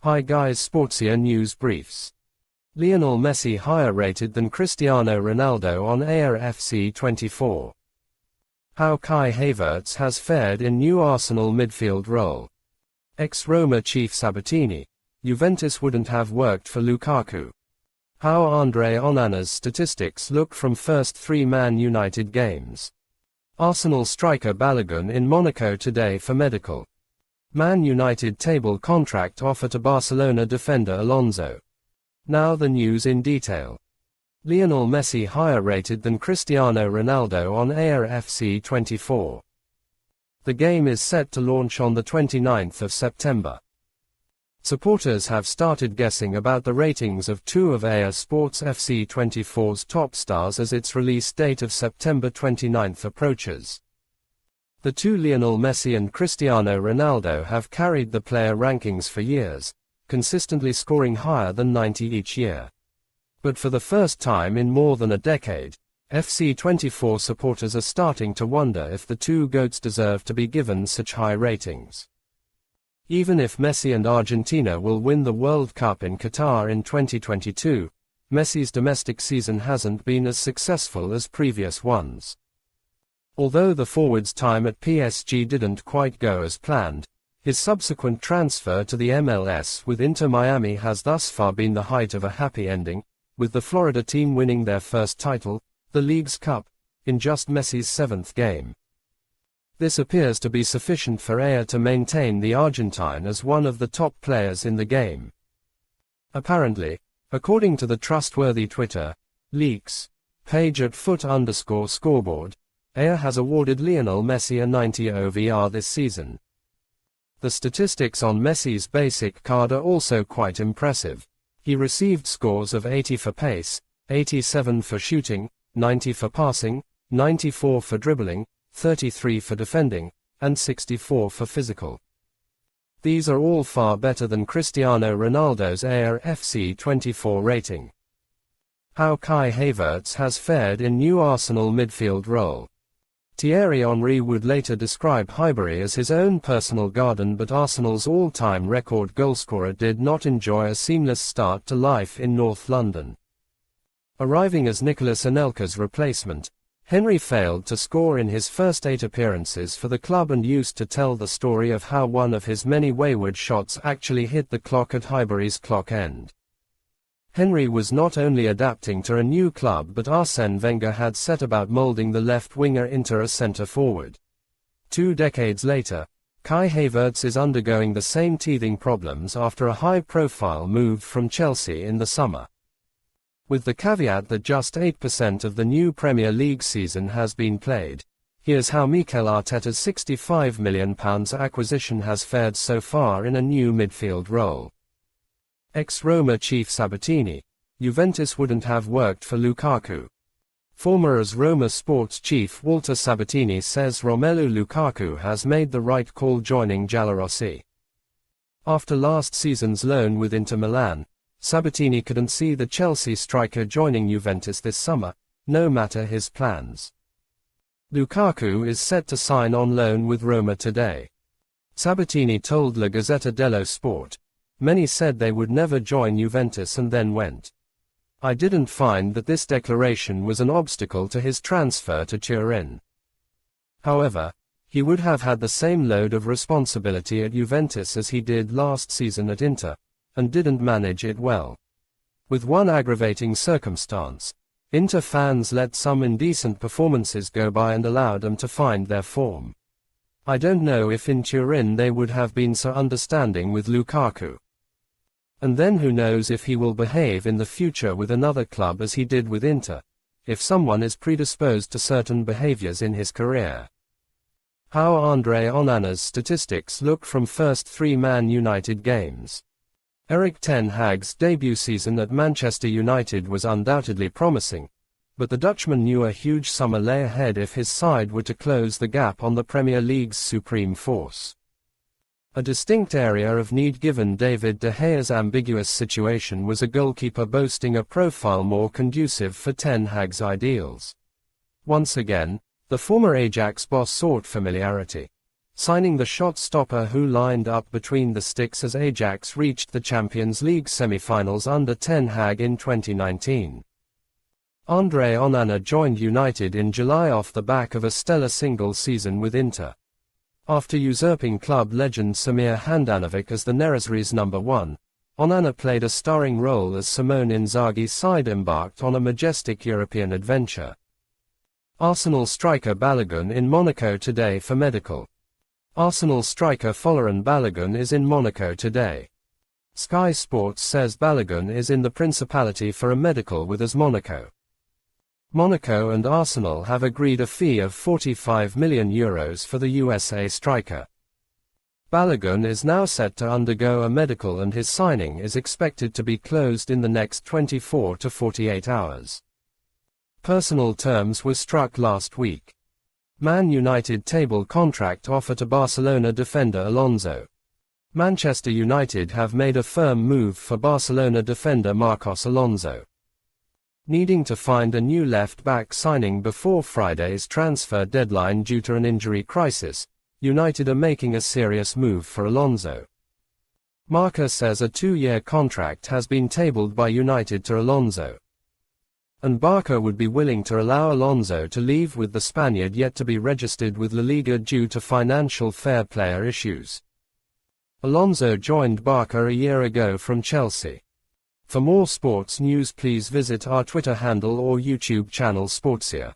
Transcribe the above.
Hi guys, Sportsia News Briefs. Lionel Messi higher rated than Cristiano Ronaldo on AFC 24. How Kai Havertz has fared in new Arsenal midfield role. Ex-Roma chief Sabatini. Juventus wouldn't have worked for Lukaku. How Andre Onana's statistics look from first three Man Utd games. Arsenal striker Balogun in Monaco today for medical. Man Utd table contract offer to Barcelona defender Alonso. Now the news in detail. Lionel Messi higher rated than Cristiano Ronaldo on AFC 24. The game is set to launch on the 29th of September. Supporters have started guessing about the ratings of two of AR Sports FC 24's top stars as its release date of September 29th approaches. The two Lionel Messi and Cristiano Ronaldo have carried the player rankings for years, consistently scoring higher than 90 each year. But for the first time in more than a decade, FC24 supporters are starting to wonder if the two GOATs deserve to be given such high ratings. Even if Messi and Argentina will win the World Cup in Qatar in 2022, Messi's domestic season hasn't been as successful as previous ones. Although the forward's time at PSG didn't quite go as planned, his subsequent transfer to the MLS with Inter Miami has thus far been the height of a happy ending, with the Florida team winning their first title, the League's Cup, in just Messi's seventh game. This appears to be sufficient for AR to maintain the Argentine as one of the top players in the game. Apparently, according to the trustworthy Twitter leaks page at @foot_scoreboard, AR has awarded Lionel Messi a 90 OVR this season. The statistics on Messi's basic card are also quite impressive. He received scores of 80 for pace, 87 for shooting, 90 for passing, 94 for dribbling, 33 for defending, and 64 for physical. These are all far better than Cristiano Ronaldo's AFC 24 rating. How Kai Havertz has fared in new Arsenal midfield role. Thierry Henry would later describe Highbury as his own personal garden, but Arsenal's all-time record goalscorer did not enjoy a seamless start to life in North London. Arriving as Nicolas Anelka's replacement, Henry failed to score in his first 8 appearances for the club and used to tell the story of how one of his many wayward shots actually hit the clock at Highbury's clock end. Henry was not only adapting to a new club, but Arsène Wenger had set about molding the left winger into a centre-forward. 2 decades later, Kai Havertz is undergoing the same teething problems after a high-profile move from Chelsea in the summer. With the caveat that just 8% of the new Premier League season has been played, here's how Mikel Arteta's £65 million acquisition has fared so far in a new midfield role. Ex-Roma chief Sabatini. Juventus wouldn't have worked for Lukaku. Former Roma sports chief Walter Sabatini says Romelu Lukaku has made the right call joining Giallorossi. After last season's loan with Inter Milan, Sabatini couldn't see the Chelsea striker joining Juventus this summer, no matter his plans. Lukaku is set to sign on loan with Roma today. Sabatini told La Gazzetta dello Sport, "Many said they would never join Juventus and then went. I didn't find that this declaration was an obstacle to his transfer to Turin. However, he would have had the same load of responsibility at Juventus as he did last season at Inter, and didn't manage it well. With one aggravating circumstance, Inter fans let some indecent performances go by and allowed them to find their form. I don't know if in Turin they would have been so understanding with Lukaku. And then who knows if he will behave in the future with another club as he did with Inter, if someone is predisposed to certain behaviors in his career." How Andre Onana's statistics look from first 3 Man Utd games. Erik ten Hag's debut season at Manchester United was undoubtedly promising, but the Dutchman knew a huge summer lay ahead if his side were to close the gap on the Premier League's supreme force. A distinct area of need given David De Gea's ambiguous situation was a goalkeeper boasting a profile more conducive for Ten Hag's ideals. Once again, the former Ajax boss sought familiarity. signing the shot stopper who lined up between the sticks as Ajax reached the Champions League semi-finals under Ten Hag in 2019. Andre Onana joined United in July off the back of a stellar single season with Inter. After usurping club legend Samir Handanovic as the Nerazzurri's number 1, Onana played a starring role as Simone Inzaghi's side embarked on a majestic European adventure. Arsenal striker Balogun in Monaco today for medical. Arsenal striker Folarin Balogun is in Monaco today. Sky Sports says Balogun is in the Principality for a medical with AS Monaco. Monaco and Arsenal have agreed a fee of €45 million for the USA striker. Balogun is now set to undergo a medical and his signing is expected to be closed in the next 24 to 48 hours. Personal terms were struck last week. Man United table contract offer to Barcelona defender Alonso. Manchester United have made a firm move for Barcelona defender Marcos Alonso. Needing to find a new left-back signing before Friday's transfer deadline due to an injury crisis, United are making a serious move for Alonso. Marca says a 2-year contract has been tabled by United to Alonso. And Barca would be willing to allow Alonso to leave with the Spaniard yet to be registered with La Liga due to financial fair play issues. Alonso joined Barca a year ago from Chelsea. For more sports news please visit our Twitter handle or YouTube channel Sportsia.